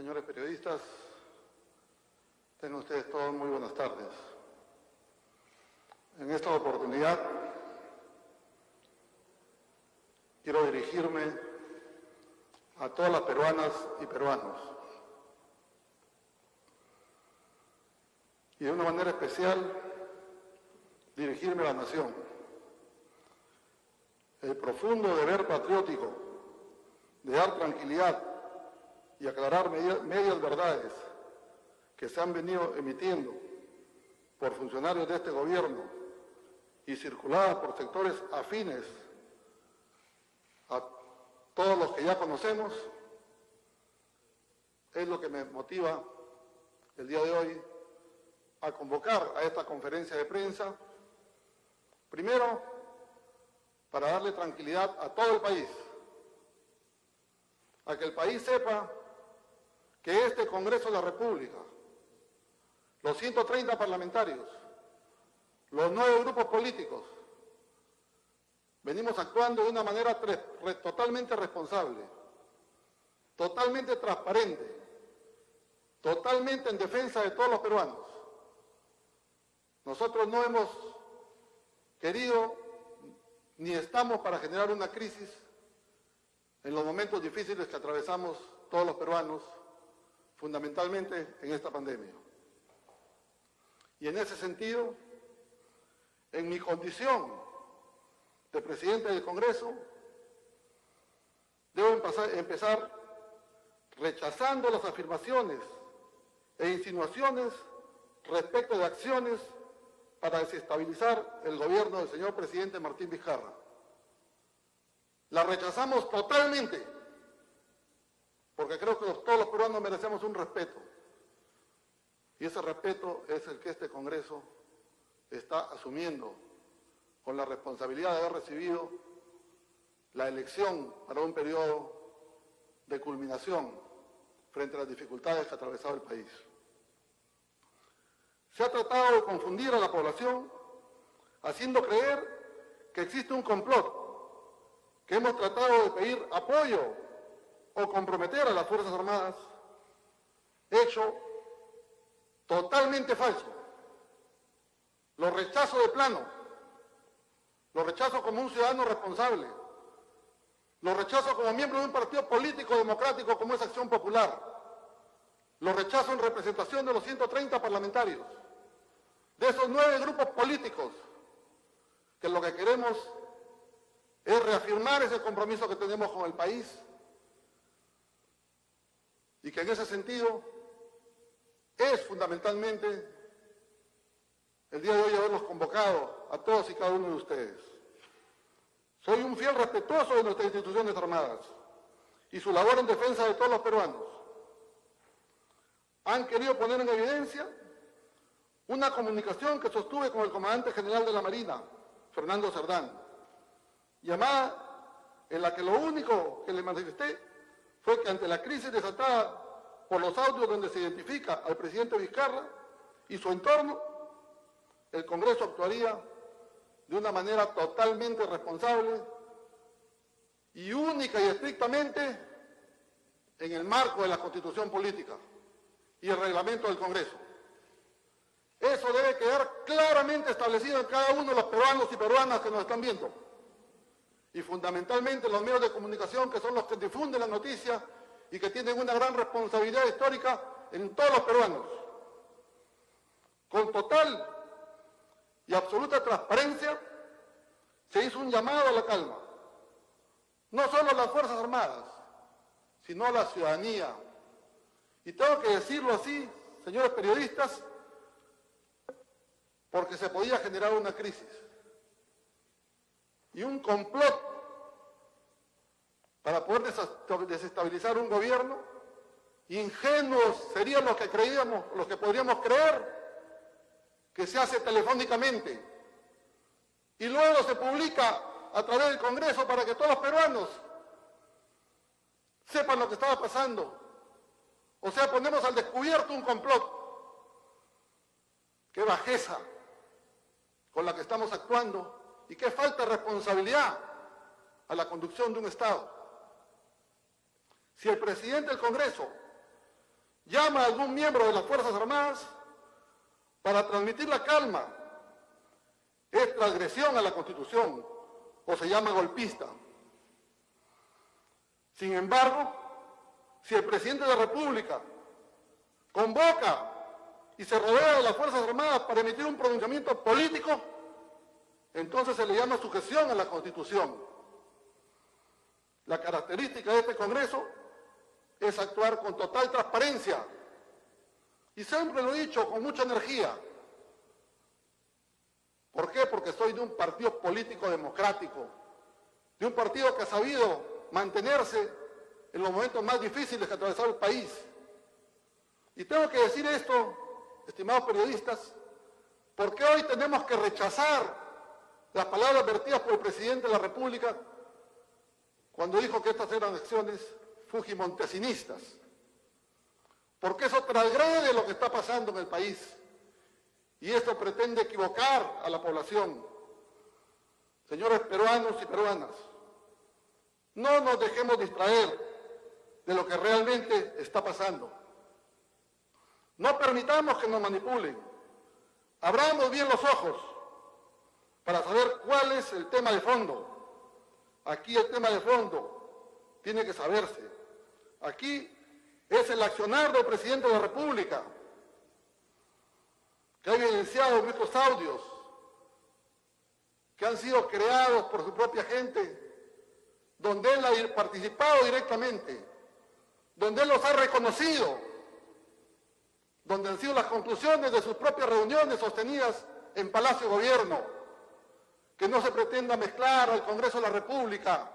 señores periodistas, tengan ustedes todos muy buenas tardes. En esta oportunidad quiero dirigirme a todas las peruanas y peruanos y de una manera especial dirigirme a la nación. El profundo deber patriótico de dar tranquilidad y aclarar medias verdades que se han venido emitiendo por funcionarios de este gobierno y circuladas por sectores afines a todos los que ya conocemos, es lo que me motiva el día de hoy a convocar a esta conferencia de prensa, primero para darle tranquilidad a todo el país, a que el país sepa que este Congreso de la República, los 130 parlamentarios, los 9 grupos políticos, venimos actuando de una manera totalmente responsable, totalmente transparente, totalmente en defensa de todos los peruanos. Nosotros no hemos querido ni estamos para generar una crisis en los momentos difíciles que atravesamos todos los peruanos, fundamentalmente en esta pandemia. Y en ese sentido, en mi condición de presidente del Congreso, debo empezar rechazando las afirmaciones e insinuaciones respecto de acciones para desestabilizar el gobierno del señor presidente Martín Vizcarra. La rechazamos totalmente, porque creo que todos los peruanos merecemos un respeto. Y ese respeto es el que este Congreso está asumiendo con la responsabilidad de haber recibido la elección para un periodo de culminación frente a las dificultades que ha atravesado el país. Se ha tratado de confundir a la población haciendo creer que existe un complot, que hemos tratado de pedir apoyo o comprometer a las Fuerzas Armadas, hecho totalmente falso. Lo rechazo de plano, lo rechazo como un ciudadano responsable, lo rechazo como miembro de un partido político democrático como es Acción Popular, lo rechazo en representación de los 130 parlamentarios, de esos 9 grupos políticos, que lo que queremos es reafirmar ese compromiso que tenemos con el país y que en ese sentido es fundamentalmente el día de hoy haberlos convocado a todos y cada uno de ustedes. Soy un fiel respetuoso de nuestras instituciones armadas y su labor en defensa de todos los peruanos. Han querido poner en evidencia una comunicación que sostuve con el comandante general de la Marina, Fernando Cerdán, llamada en la que lo único que le manifesté fue que ante la crisis desatada por los audios donde se identifica al presidente Vizcarra y su entorno, el Congreso actuaría de una manera totalmente responsable y única y estrictamente en el marco de la Constitución Política y el reglamento del Congreso. Eso debe quedar claramente establecido en cada uno de los peruanos y peruanas que nos están viendo. Y fundamentalmente los medios de comunicación, que son los que difunden la noticia y que tienen una gran responsabilidad histórica en todos los peruanos. Con total y absoluta transparencia se hizo un llamado a la calma. No solo a las Fuerzas Armadas, sino a la ciudadanía. Y tengo que decirlo así, señores periodistas, porque se podía generar una crisis y un complot para poder desestabilizar un gobierno. Ingenuos serían los que creíamos, los que podríamos creer que se hace telefónicamente y luego se publica a través del Congreso para que todos los peruanos sepan lo que estaba pasando. O sea, ponemos al descubierto un complot. ¡Qué bajeza con la que estamos actuando y qué falta de responsabilidad a la conducción de un Estado! Si el presidente del Congreso llama a algún miembro de las Fuerzas Armadas para transmitir la calma, es transgresión a la Constitución o se llama golpista. Sin embargo, si el presidente de la República convoca y se rodea de las Fuerzas Armadas para emitir un pronunciamiento político, entonces se le llama sujeción a la Constitución. La característica de este Congreso es actuar con total transparencia. Y siempre lo he dicho con mucha energía. ¿Por qué? Porque soy de un partido político democrático, de un partido que ha sabido mantenerse en los momentos más difíciles que ha atravesado el país. Y tengo que decir esto, estimados periodistas, porque hoy tenemos que rechazar las palabras vertidas por el presidente de la República cuando dijo que estas eran acciones fujimontesinistas. Porque eso transgrede lo que está pasando en el país. Y esto pretende equivocar a la población. Señores peruanos y peruanas, no nos dejemos distraer de lo que realmente está pasando. No permitamos que nos manipulen. Abramos bien los ojos para saber cuál es el tema de fondo. Aquí el tema de fondo tiene que saberse. Aquí es el accionar del presidente de la República, que ha evidenciado muchos audios que han sido creados por su propia gente, donde él ha participado directamente, donde él los ha reconocido, donde han sido las conclusiones de sus propias reuniones sostenidas en Palacio de Gobierno, que no se pretenda mezclar al Congreso de la República,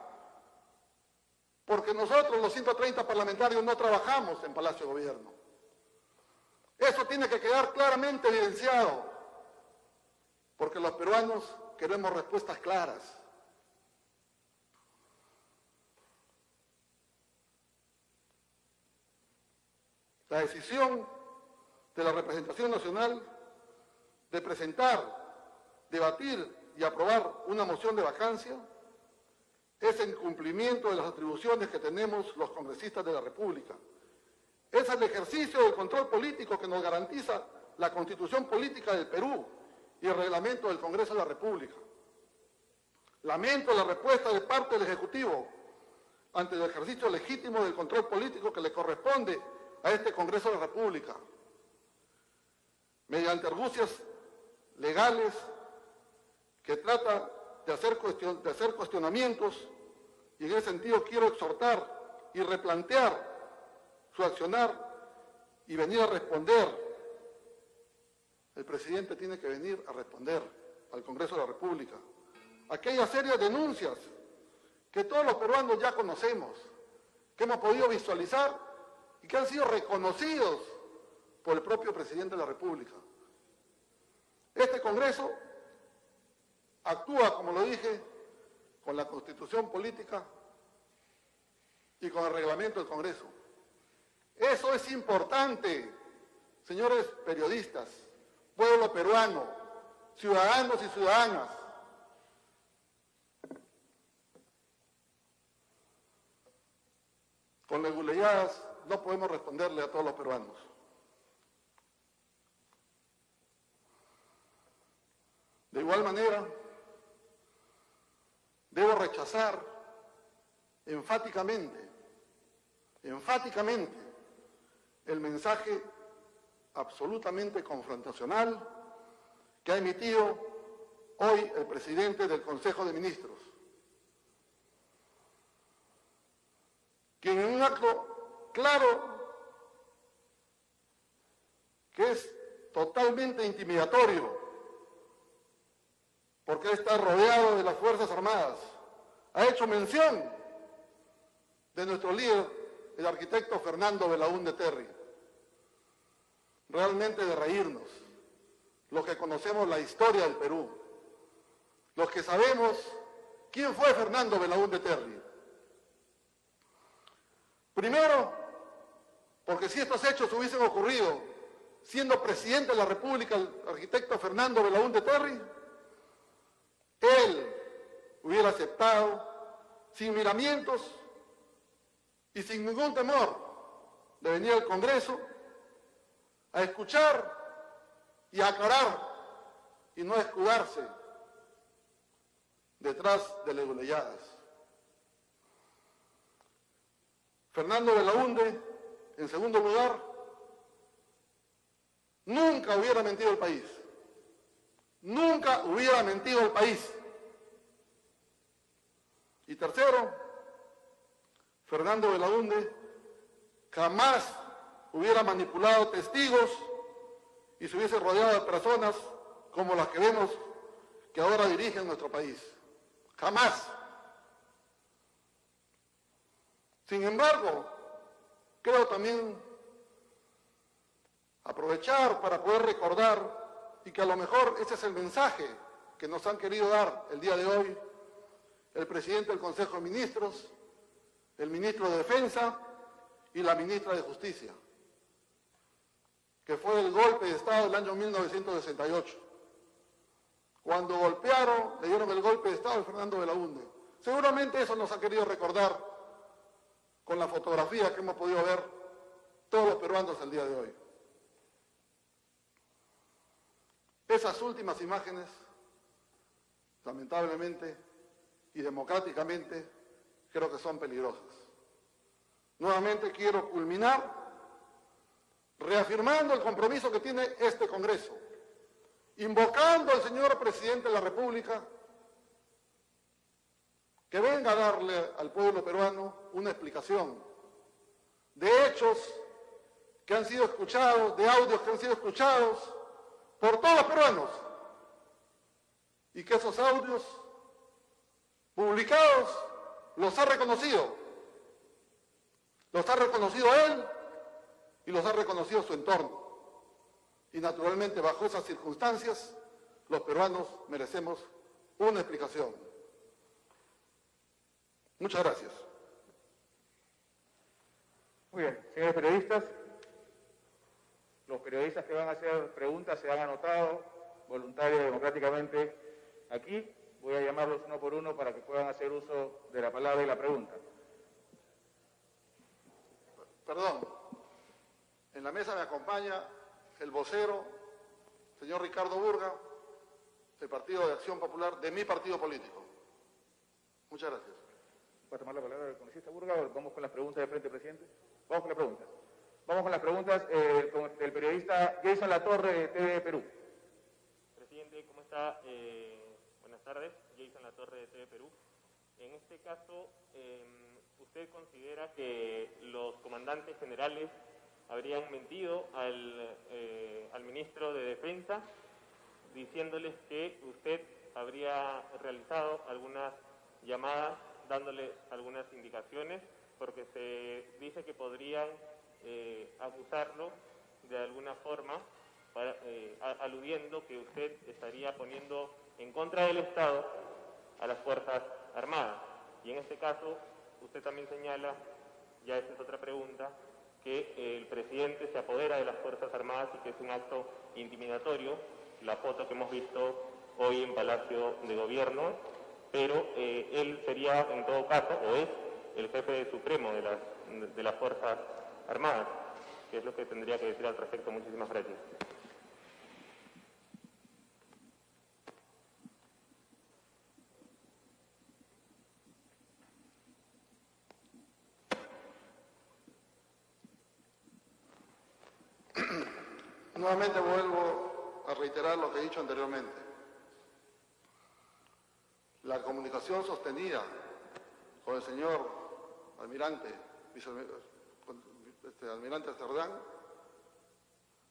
porque nosotros los 130 parlamentarios no trabajamos en Palacio de Gobierno. Eso tiene que quedar claramente evidenciado, porque los peruanos queremos respuestas claras. La decisión de la representación nacional de presentar, debatir y aprobar una moción de vacancia es en cumplimiento de las atribuciones que tenemos los congresistas de la República. Es el ejercicio del control político que nos garantiza la Constitución Política del Perú y el reglamento del Congreso de la República. Lamento la respuesta de parte del Ejecutivo ante el ejercicio legítimo del control político que le corresponde a este Congreso de la República. Mediante argucias legales que trata de hacer cuestionamientos, y en ese sentido quiero exhortar y replantear su accionar y venir a responder. El presidente tiene que venir a responder al Congreso de la República aquellas serias denuncias que todos los peruanos ya conocemos, que hemos podido visualizar y que han sido reconocidos por el propio presidente de la República. Este Congreso actúa, como lo dije, con la Constitución Política y con el reglamento del Congreso. Eso es importante, señores periodistas, pueblo peruano, ciudadanos y ciudadanas. Con leguleyadas no podemos responderle a todos los peruanos. De igual manera, debo rechazar enfáticamente el mensaje absolutamente confrontacional que ha emitido hoy el presidente del Consejo de Ministros, quien en un acto claro que es totalmente intimidatorio, porque está rodeado de las Fuerzas Armadas, ha hecho mención de nuestro líder, el arquitecto Fernando Belaúnde Terry. Realmente de reírnos, los que conocemos la historia del Perú, los que sabemos quién fue Fernando Belaúnde Terry. Primero, porque si estos hechos hubiesen ocurrido siendo presidente de la República el arquitecto Fernando Belaúnde Terry, él hubiera aceptado sin miramientos y sin ningún temor de venir al Congreso a escuchar y a aclarar y no a escudarse detrás de leguleyadas. Fernando Belaúnde, en segundo lugar, nunca hubiera mentido al país. Nunca hubiera mentido al país. Y tercero, Fernando Belaúnde jamás hubiera manipulado testigos y se hubiese rodeado de personas como las que vemos que ahora dirigen nuestro país. Jamás. Sin embargo, creo también aprovechar para poder recordar, y que a lo mejor ese es el mensaje que nos han querido dar el día de hoy el presidente del Consejo de Ministros, el ministro de Defensa y la ministra de Justicia, que fue el golpe de Estado del año 1968. Cuando golpearon, le dieron el golpe de Estado a Fernando Belaúnde. Seguramente eso nos ha querido recordar con la fotografía que hemos podido ver todos los peruanos el día de hoy. Esas últimas imágenes, lamentablemente y democráticamente, creo que son peligrosas. Nuevamente quiero culminar reafirmando el compromiso que tiene este Congreso, invocando al señor Presidente de la República que venga a darle al pueblo peruano una explicación de hechos que han sido escuchados, de audios que han sido escuchados por todos los peruanos, y que esos audios publicados los ha reconocido él y los ha reconocido su entorno. Y naturalmente bajo esas circunstancias los peruanos merecemos una explicación. Muchas gracias. Muy bien, señores periodistas, los periodistas que van a hacer preguntas se han anotado voluntario y democráticamente aquí. Voy a llamarlos uno por uno para que puedan hacer uso de la palabra y la pregunta. Perdón, en la mesa me acompaña el vocero, señor Ricardo Burga, del Partido de Acción Popular, de mi partido político. Muchas gracias. ¿Va a tomar la palabra el congresista Burga o vamos con las preguntas de frente, presidente? Vamos con las preguntas. Vamos con las preguntas del periodista Jason Latorre de TV Perú. Presidente, ¿cómo está? Buenas tardes, Jason Latorre de TV Perú. En este caso, ¿usted considera que los comandantes generales habrían mentido al ministro de Defensa diciéndoles que usted habría realizado algunas llamadas dándole algunas indicaciones, porque se dice que podrían acusarlo de alguna forma, aludiendo que usted estaría poniendo en contra del Estado a las Fuerzas Armadas? Y en este caso, usted también señala, ya esa es otra pregunta, que el presidente se apodera de las Fuerzas Armadas y que es un acto intimidatorio, la foto que hemos visto hoy en Palacio de Gobierno, pero él sería en todo caso, o es, el jefe supremo de las Fuerzas Armadas, que es lo que tendría que decir al respecto. Muchísimas gracias. Nuevamente vuelvo a reiterar lo que he dicho anteriormente. La comunicación sostenida con el señor almirante, almirante Cerdán,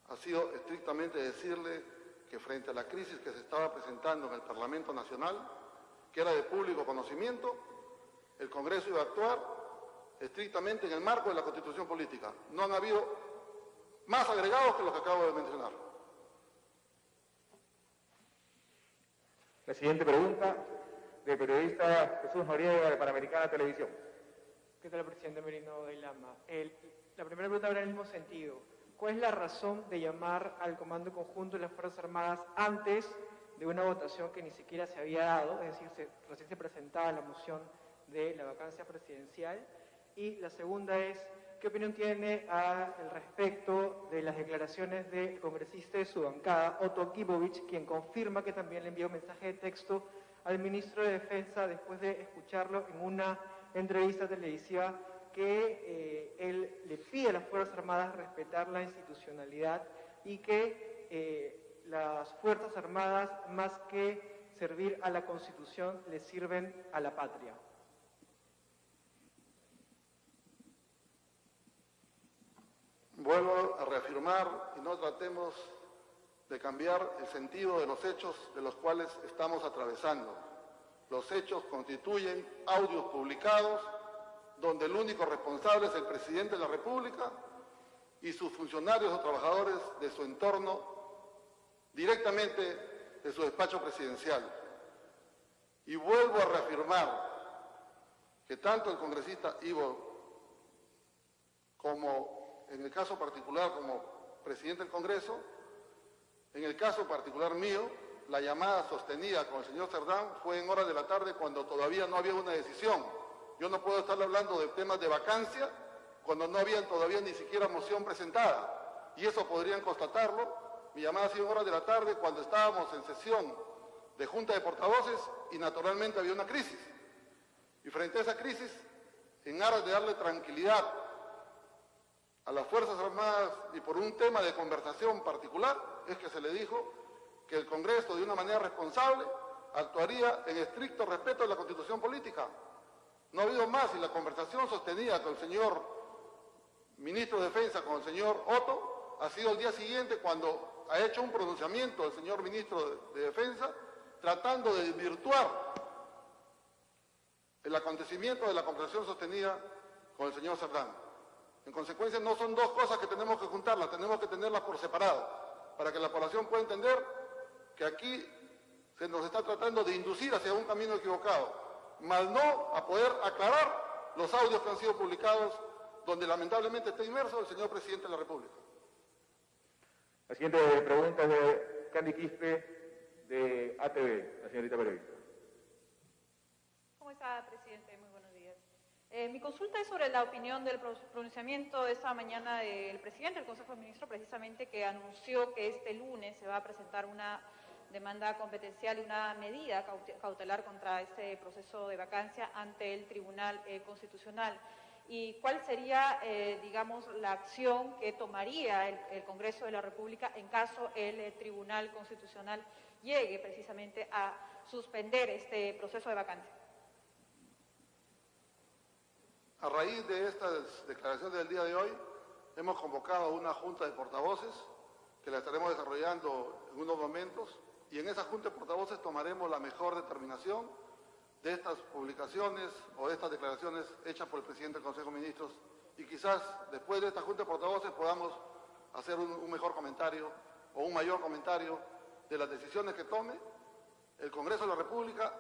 ha sido estrictamente decirle que frente a la crisis que se estaba presentando en el Parlamento Nacional, que era de público conocimiento, el Congreso iba a actuar estrictamente en el marco de la Constitución Política. No han habido más agregados que los que acabo de mencionar. La siguiente pregunta, del periodista Jesús Noriega, de Panamericana Televisión. ¿Qué tal, presidente Merino de Lama? La primera pregunta va en el mismo sentido. ¿Cuál es la razón de llamar al Comando Conjunto de las Fuerzas Armadas antes de una votación que ni siquiera se había dado? Es decir, recién se presentaba la moción de la vacancia presidencial. Y la segunda es, ¿qué opinión tiene al respecto de las declaraciones del congresista de su bancada, Otto Gibovich, quien confirma que también le envió un mensaje de texto al ministro de Defensa después de escucharlo en una entrevista televisiva que él le pide a las Fuerzas Armadas respetar la institucionalidad y que las Fuerzas Armadas, más que servir a la Constitución, le sirven a la patria? Vuelvo a reafirmar y no tratemos de cambiar el sentido de los hechos de los cuales estamos atravesando. Los hechos constituyen audios publicados donde el único responsable es el presidente de la República y sus funcionarios o trabajadores de su entorno, directamente de su despacho presidencial. Y vuelvo a reafirmar que tanto el congresista Ivo como en el caso particular como presidente del Congreso, en el caso particular mío, la llamada sostenida con el señor Cerdán fue en horas de la tarde cuando todavía no había una decisión. Yo no puedo estar hablando de temas de vacancia cuando no había todavía ni siquiera moción presentada. Y eso podrían constatarlo. Mi llamada ha sido en horas de la tarde cuando estábamos en sesión de Junta de Portavoces y naturalmente había una crisis. Y frente a esa crisis, en aras de darle tranquilidad a las Fuerzas Armadas y por un tema de conversación particular, es que se le dijo que el Congreso, de una manera responsable, actuaría en estricto respeto de la Constitución política. No ha habido más, y la conversación sostenida con el señor ministro de Defensa, con el señor Otto, ha sido el día siguiente cuando ha hecho un pronunciamiento el señor ministro de Defensa, tratando de desvirtuar el acontecimiento de la conversación sostenida con el señor Cerdán. En consecuencia, no son dos cosas que tenemos que juntarlas, tenemos que tenerlas por separado, para que la población pueda entender que aquí se nos está tratando de inducir hacia un camino equivocado, más no a poder aclarar los audios que han sido publicados, donde lamentablemente está inmerso el señor presidente de la República. La siguiente pregunta es de Candy Quispe, de ATV, la señorita periodista. ¿Cómo está, presidente? Muy buenos días. Mi consulta es sobre la opinión del pronunciamiento de esta mañana del presidente del Consejo de Ministros, precisamente, que anunció que este lunes se va a presentar una demanda competencial y una medida cautelar contra este proceso de vacancia ante el Tribunal Constitucional. ¿Y cuál sería, digamos, la acción que tomaría el Congreso de la República en caso el Tribunal Constitucional llegue precisamente a suspender este proceso de vacancia? A raíz de estas declaraciones del día de hoy, hemos convocado una junta de portavoces que la estaremos desarrollando en unos momentos, y en esa junta de portavoces tomaremos la mejor determinación de estas publicaciones o de estas declaraciones hechas por el presidente del Consejo de Ministros, y quizás después de esta junta de portavoces podamos hacer un mejor comentario o un mayor comentario de las decisiones que tome el Congreso de la República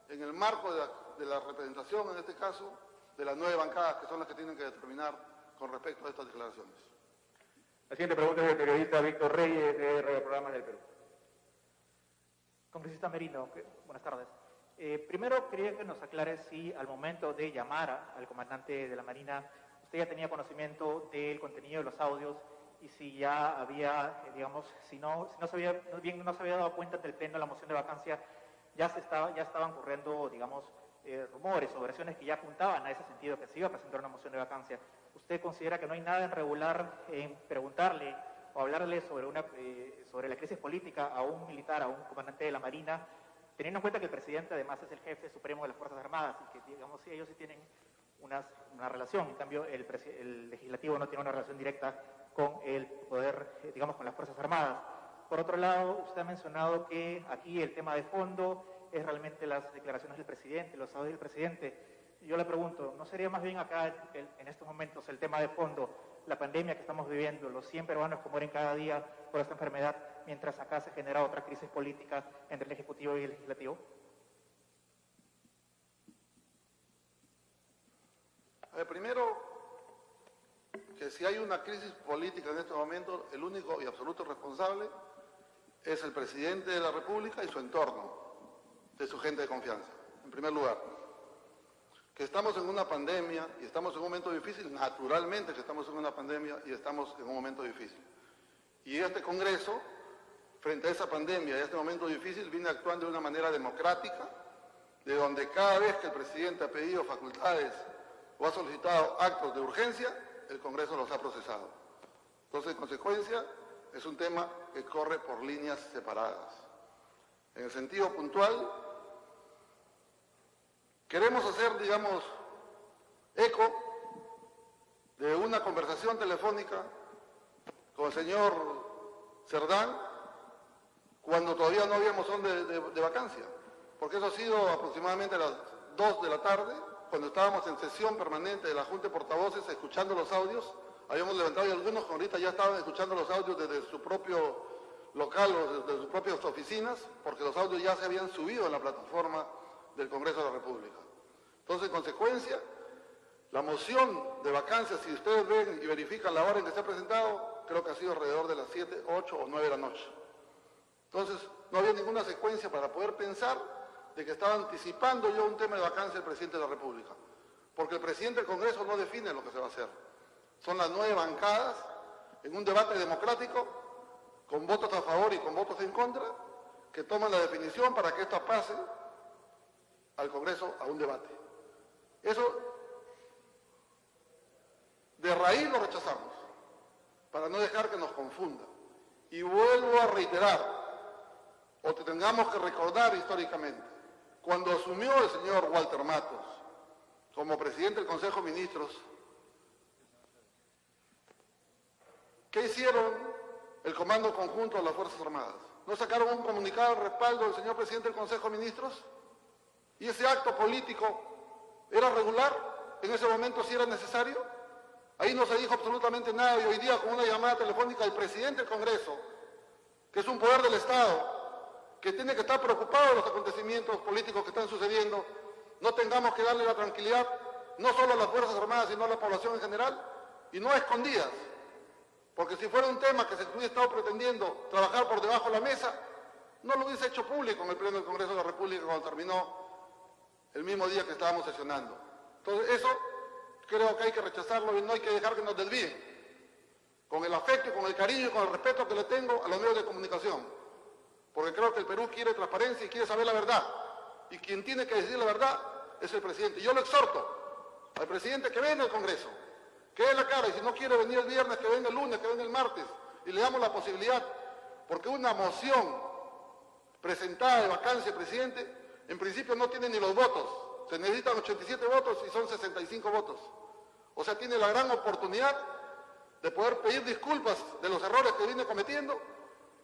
en el marco de la representación, en este caso, de las 9 bancadas que son las que tienen que determinar con respecto a estas declaraciones. La siguiente pregunta es del periodista Víctor Reyes, de Radio Programas del Perú. Congresista Merino, buenas tardes. Primero quería que nos aclare si al momento de llamar al comandante de la Marina, usted ya tenía conocimiento del contenido de los audios y si ya había, digamos, si no se había dado cuenta del pleno de la moción de vacancia, ya estaban corriendo, digamos, rumores o versiones que ya apuntaban a ese sentido, que se iba a presentar una moción de vacancia. ¿Usted considera que no hay nada irregular en preguntarle o hablarle sobre la crisis política a un militar, a un comandante de la Marina, teniendo en cuenta que el presidente además es el jefe supremo de las Fuerzas Armadas y que, digamos, sí, ellos sí tienen una relación, en cambio el legislativo no tiene una relación directa con el poder, digamos, con las Fuerzas Armadas? Por otro lado, usted ha mencionado que aquí el tema de fondo es realmente las declaraciones del presidente, los audios del presidente. Yo le pregunto, ¿no sería más bien acá en estos momentos el tema de fondo, la pandemia que estamos viviendo, los 100 peruanos que mueren cada día por esta enfermedad, mientras acá se genera otra crisis política entre el Ejecutivo y el Legislativo? Primero, que si hay una crisis política en estos momentos, el único y absoluto responsable es el presidente de la República y su entorno, de su gente de confianza, en primer lugar. que estamos en una pandemia y estamos en un momento difícil, naturalmente que estamos en una pandemia y estamos en un momento difícil. Y este Congreso, frente a esa pandemia y a este momento difícil, viene actuando de una manera democrática, de donde cada vez que el presidente ha pedido facultades o ha solicitado actos de urgencia, el Congreso los ha procesado. Entonces, en consecuencia, es un tema que corre por líneas separadas. En el sentido puntual, queremos hacer, digamos, eco de una conversación telefónica con el señor Cerdán cuando todavía no había moción de vacancia, porque eso ha sido aproximadamente a las 2 de la tarde, cuando estábamos en sesión permanente de la Junta de Portavoces escuchando los audios. Habíamos levantado y algunos que ahorita ya estaban escuchando los audios desde su propio local o desde sus propias oficinas, porque los audios ya se habían subido en la plataforma del Congreso de la República. Entonces, en consecuencia, la moción de vacancia, si ustedes ven y verifican la hora en que se ha presentado, creo que ha sido alrededor de las 7, 8 o 9 de la noche. Entonces, no había ninguna secuencia para poder pensar de que estaba anticipando yo un tema de vacancia del presidente de la República, porque el presidente del Congreso no define lo que se va a hacer. Son las 9 bancadas en un debate democrático, con votos a favor y con votos en contra, que toman la definición para que esto pase al Congreso a un debate. Eso de raíz lo rechazamos, para no dejar que nos confunda. Y vuelvo a reiterar, o te tengamos que recordar históricamente, cuando asumió el señor Walter Matos como presidente del Consejo de Ministros, ¿qué hicieron el Comando Conjunto de las Fuerzas Armadas? ¿No sacaron un comunicado al respaldo del señor presidente del Consejo de Ministros? ¿Y ese acto político era regular? ¿En ese momento sí era necesario? Ahí no se dijo absolutamente nada y hoy día con una llamada telefónica del presidente del Congreso, que es un poder del Estado, que tiene que estar preocupado de los acontecimientos políticos que están sucediendo, no tengamos que darle la tranquilidad no solo a las Fuerzas Armadas, sino a la población en general, y no a escondidas. Porque si fuera un tema que se hubiera estado pretendiendo trabajar por debajo de la mesa, no lo hubiese hecho público en el Pleno del Congreso de la República cuando terminó el mismo día que estábamos sesionando. Entonces eso creo que hay que rechazarlo y no hay que dejar que nos desvíen, con el afecto, con el cariño y con el respeto que le tengo a los medios de comunicación. Porque creo que el Perú quiere transparencia y quiere saber la verdad. Y quien tiene que decir la verdad es el presidente. Yo lo exhorto al presidente que venga al Congreso, que dé la cara, y si no quiere venir el viernes, que venga el lunes, que venga el martes, y le damos la posibilidad, porque una moción presentada de vacancia del presidente, en principio no tiene ni los votos, se necesitan 87 votos y son 65 votos. O sea, tiene la gran oportunidad de poder pedir disculpas de los errores que viene cometiendo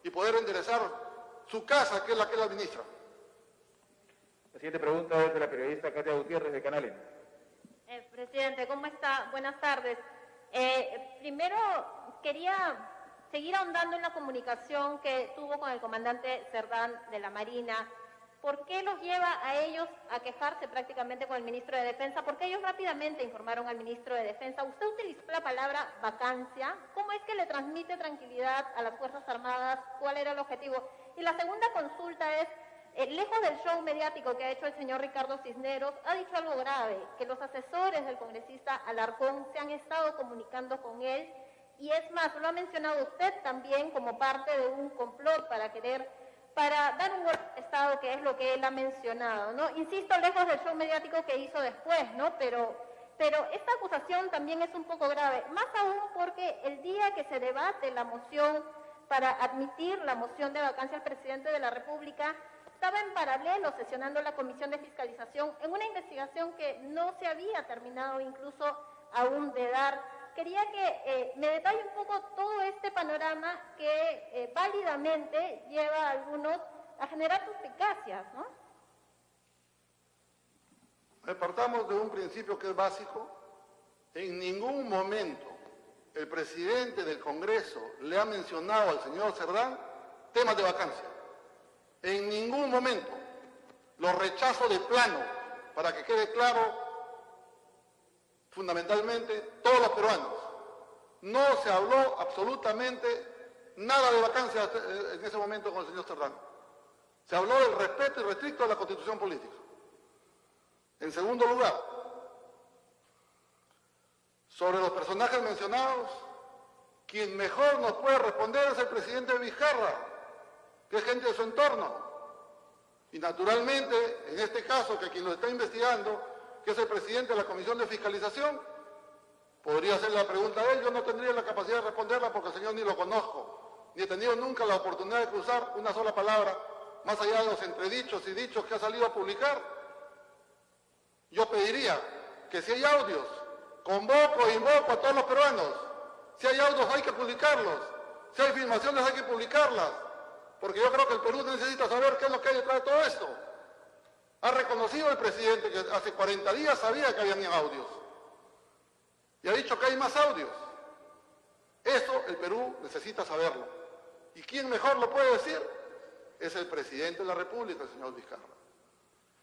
y poder enderezar su casa, que es la que él administra. La siguiente pregunta es de la periodista Katia Gutiérrez, de Canal N. Presidente, ¿cómo está? Buenas tardes. Primero, quería seguir ahondando en la comunicación que tuvo con el comandante Cerdán de la Marina. ¿Por qué los lleva a ellos a quejarse prácticamente con el ministro de Defensa? Porque ellos rápidamente informaron al ministro de Defensa. Usted utilizó la palabra vacancia. ¿Cómo es que le transmite tranquilidad a las Fuerzas Armadas? ¿Cuál era el objetivo? Y la segunda consulta es, lejos del show mediático que ha hecho el señor Ricardo Cisneros, ha dicho algo grave, que los asesores del congresista Alarcón se han estado comunicando con él, y es más, lo ha mencionado usted también como parte de un complot para dar un golpe de Estado, que es lo que él ha mencionado, ¿no? Insisto, lejos del show mediático que hizo después, ¿no? Pero esta acusación también es un poco grave, más aún porque el día que se debate la moción para admitir la moción de vacancia al presidente de la República, estaba en paralelo sesionando la Comisión de Fiscalización en una investigación que no se había terminado incluso aún de dar. Quería que me detalle un poco todo este panorama que válidamente lleva a algunos a generar suspicacias, ¿no? Partamos de un principio que es básico. En ningún momento el presidente del Congreso le ha mencionado al señor Cerdán temas de vacancia. En ningún momento. Lo rechazo de plano, para que quede claro, fundamentalmente, todos los peruanos. No se habló absolutamente nada de vacancia en ese momento con el señor Cerdán. Se habló del respeto irrestricto a la Constitución política. En segundo lugar, Sobre los personajes mencionados, quien mejor nos puede responder es el presidente Vizcarra, que es gente de su entorno. Y naturalmente, en este caso, que quien lo está investigando, que es el presidente de la Comisión de Fiscalización, podría hacer la pregunta a él. Yo no tendría la capacidad de responderla porque el señor ni lo conozco, ni he tenido nunca la oportunidad de cruzar una sola palabra, más allá de los entredichos y dichos que ha salido a publicar. Yo pediría que si hay audios, convoco e invoco a todos los peruanos. Si hay audios hay que publicarlos, si hay filmaciones hay que publicarlas, porque yo creo que el Perú necesita saber qué es lo que hay detrás de todo esto. Ha reconocido el presidente que hace 40 días sabía que había audios y ha dicho que hay más audios. Eso el Perú necesita saberlo. ¿Y quién mejor lo puede decir? Es el presidente de la República, el señor Vizcarra.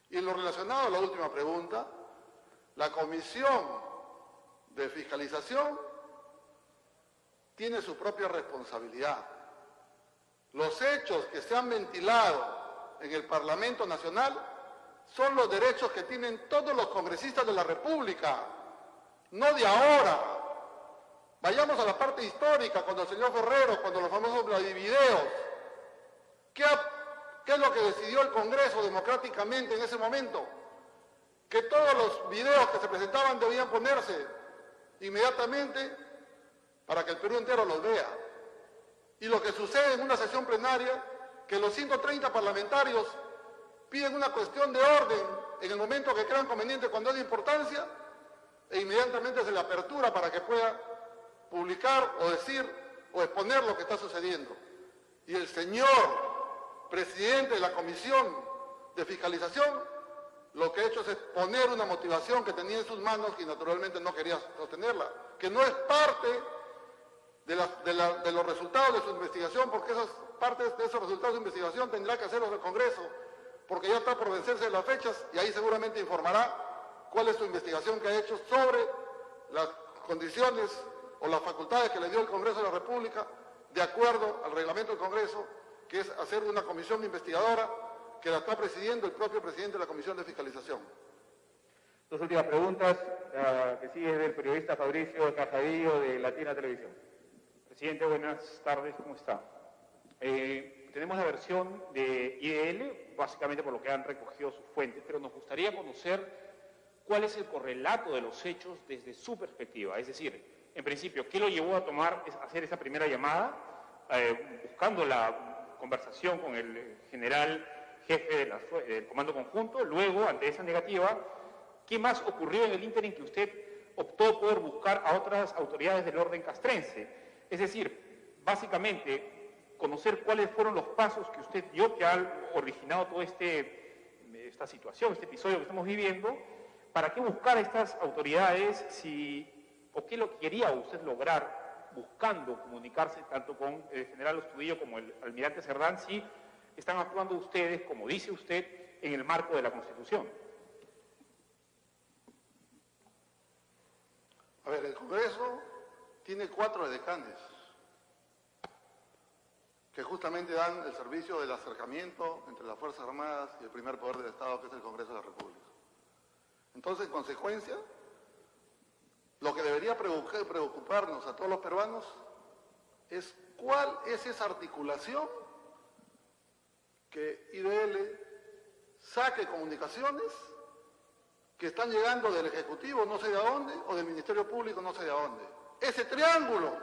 Y en lo relacionado a la última pregunta, la Comisión de Fiscalización tiene su propia responsabilidad. Los hechos que se han ventilado en el Parlamento Nacional son los derechos que tienen todos los congresistas de la República, no de ahora. Vayamos a la parte histórica, cuando el señor Ferrero, cuando los famosos Vladivideos. ¿Qué es lo que decidió el Congreso democráticamente en ese momento? Que todos los videos que se presentaban debían ponerse inmediatamente para que el Perú entero los vea. Y lo que sucede en una sesión plenaria, que los 130 parlamentarios piden una cuestión de orden en el momento que crean conveniente cuando es de importancia, e inmediatamente se le apertura para que pueda publicar o decir o exponer lo que está sucediendo. Y el señor presidente de la Comisión de Fiscalización lo que ha hecho es exponer una motivación que tenía en sus manos y naturalmente no quería sostenerla, que no es parte de los resultados de su investigación, porque esas partes de esos resultados de investigación tendrá que hacerlos el Congreso, porque ya está por vencerse las fechas y ahí seguramente informará cuál es su investigación que ha hecho sobre las condiciones o las facultades que le dio el Congreso de la República de acuerdo al reglamento del Congreso, que es hacer una comisión investigadora que la está presidiendo el propio presidente de la Comisión de Fiscalización. Dos últimas preguntas, que sigue del periodista Fabricio Cajadillo de Latina Televisión. Presidente, buenas tardes, ¿cómo está? Tenemos la versión de IDL, básicamente por lo que han recogido sus fuentes, pero nos gustaría conocer cuál es el correlato de los hechos desde su perspectiva. Es decir, en principio, ¿qué lo llevó a hacer esa primera llamada, buscando la conversación con el general jefe del Comando Conjunto? Luego, ante esa negativa, ¿qué más ocurrió en el ínterin que usted optó por buscar a otras autoridades del orden castrense? Es decir, básicamente, conocer cuáles fueron los pasos que usted dio que han originado toda esta situación, este episodio que estamos viviendo. ¿Para qué buscar a estas autoridades o qué lo quería usted lograr buscando comunicarse tanto con el general Ostudillo como el almirante Cerdán si están actuando ustedes, como dice usted, en el marco de la Constitución? A ver, el Congreso tiene 4 edecanes que justamente dan el servicio del acercamiento entre las Fuerzas Armadas y el primer poder del Estado, que es el Congreso de la República. Entonces, en consecuencia, lo que debería preocuparnos a todos los peruanos es cuál es esa articulación que IDL saque comunicaciones que están llegando del Ejecutivo no sé de dónde o del Ministerio Público no sé de dónde. Ese triángulo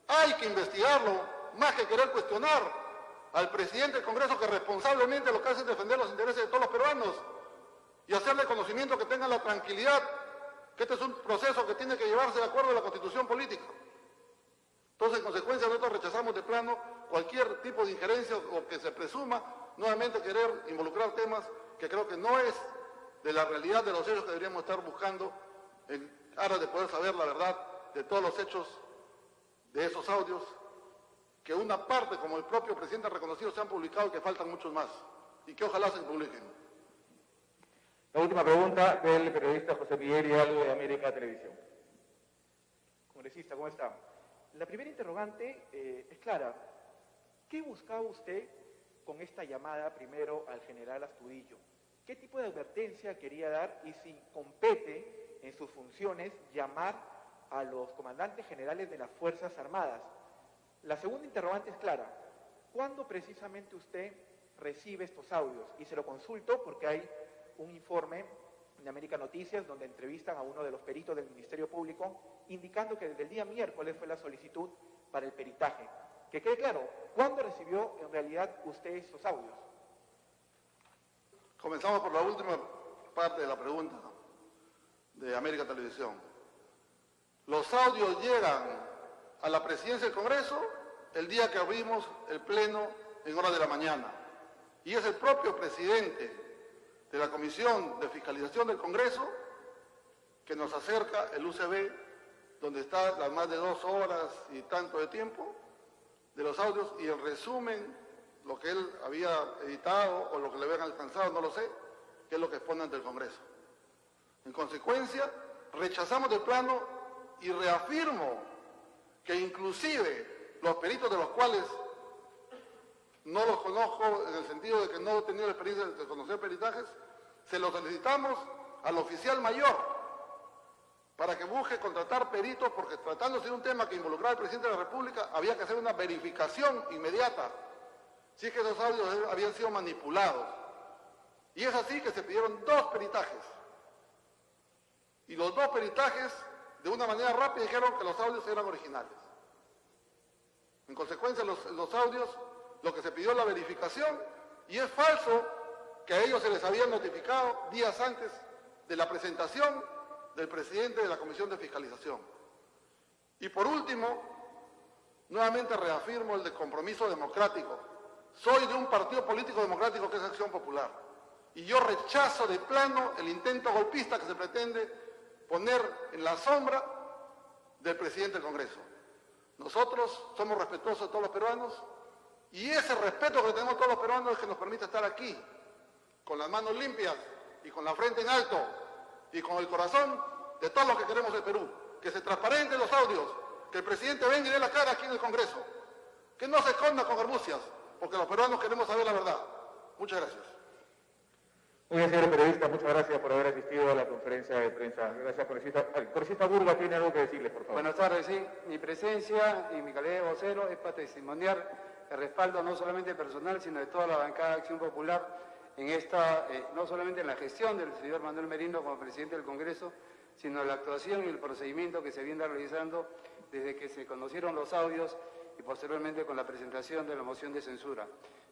hay que investigarlo, más que querer cuestionar al presidente del Congreso, que responsablemente lo que hace es defender los intereses de todos los peruanos y hacerle conocimiento, que tengan la tranquilidad que este es un proceso que tiene que llevarse de acuerdo a la Constitución política. Entonces, en consecuencia, nosotros rechazamos de plano cualquier tipo de injerencia o que se presuma nuevamente querer involucrar temas que creo que no es de la realidad de los hechos que deberíamos estar buscando en aras de poder saber la verdad de todos los hechos de esos audios, que una parte, como el propio presidente ha reconocido, se han publicado y que faltan muchos más, y que ojalá se publiquen. La última pregunta del periodista José Miguel Hidalgo de América Televisión. Congresista, ¿cómo está? La primera interrogante es clara. ¿Qué buscaba usted con esta llamada primero al general Astudillo? ¿Qué tipo de advertencia quería dar y si compete en sus funciones llamar a los comandantes generales de las Fuerzas Armadas. La segunda interrogante es clara. ¿Cuándo precisamente usted recibe estos audios? Y se lo consulto porque hay un informe de América Noticias donde entrevistan a uno de los peritos del Ministerio Público indicando que desde el día miércoles fue la solicitud para el peritaje. Que quede claro, ¿cuándo recibió en realidad usted estos audios? Comenzamos por la última parte de la pregunta de América Televisión. Los audios llegan a la presidencia del Congreso el día que abrimos el pleno en horas de la mañana. Y es el propio presidente de la Comisión de Fiscalización del Congreso que nos acerca el USB, donde está las más de 2 horas y tanto de tiempo de los audios y el resumen, lo que él había editado o lo que le habían alcanzado, no lo sé, que es lo que expone ante el Congreso. En consecuencia, rechazamos de plano y reafirmo que inclusive los peritos de los cuales no los conozco en el sentido de que no he tenido la experiencia de conocer peritajes, se los solicitamos al oficial mayor para que busque contratar peritos, porque tratándose de un tema que involucraba al presidente de la República, había que hacer una verificación inmediata si es que esos audios habían sido manipulados. Y es así que se pidieron 2 peritajes. Y los 2 peritajes, de una manera rápida, dijeron que los audios eran originales. En consecuencia, los audios, lo que se pidió la verificación, y es falso que a ellos se les había notificado días antes de la presentación del presidente de la Comisión de Fiscalización. Y por último, nuevamente reafirmo el de compromiso democrático. Soy de un partido político democrático que es Acción Popular. Y yo rechazo de plano el intento golpista que se pretende poner en la sombra del presidente del Congreso. Nosotros somos respetuosos de todos los peruanos y ese respeto que tenemos todos los peruanos es que nos permite estar aquí, con las manos limpias y con la frente en alto y con el corazón de todos los que queremos el Perú. Que se transparenten los audios, que el presidente venga y dé la cara aquí en el Congreso, que no se esconda con argucias, porque los peruanos queremos saber la verdad. Muchas gracias. Muy bien, señor periodista, muchas gracias por haber asistido a la conferencia de prensa. Gracias, congresista. El congresista Burga tiene algo que decirle, por favor. Buenas tardes, sí. Mi presencia y mi calidad de vocero es para testimoniar el respaldo no solamente personal, sino de toda la bancada de Acción Popular en esta, no solamente en la gestión del señor Manuel Merino como presidente del Congreso, sino en la actuación y el procedimiento que se viene realizando desde que se conocieron los audios y posteriormente con la presentación de la moción de censura.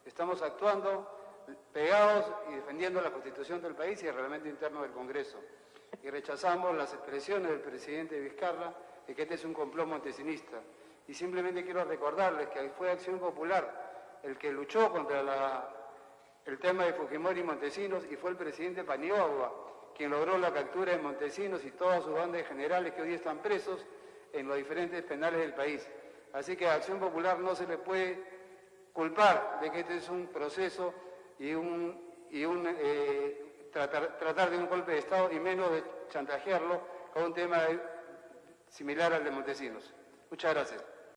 Estamos actuando pegados y defendiendo la Constitución del país y el reglamento interno del Congreso. Y rechazamos las expresiones del presidente Vizcarra de que este es un complot montesinista. Y simplemente quiero recordarles que fue Acción Popular el que luchó contra el tema de Fujimori y Montesinos y fue el presidente Paniagua quien logró la captura de Montesinos y todas sus bandas de generales que hoy están presos en los diferentes penales del país. Así que a Acción Popular no se le puede culpar de que este es un proceso y tratar de un golpe de Estado y menos de chantajearlo con un tema similar al de Montesinos. Muchas gracias.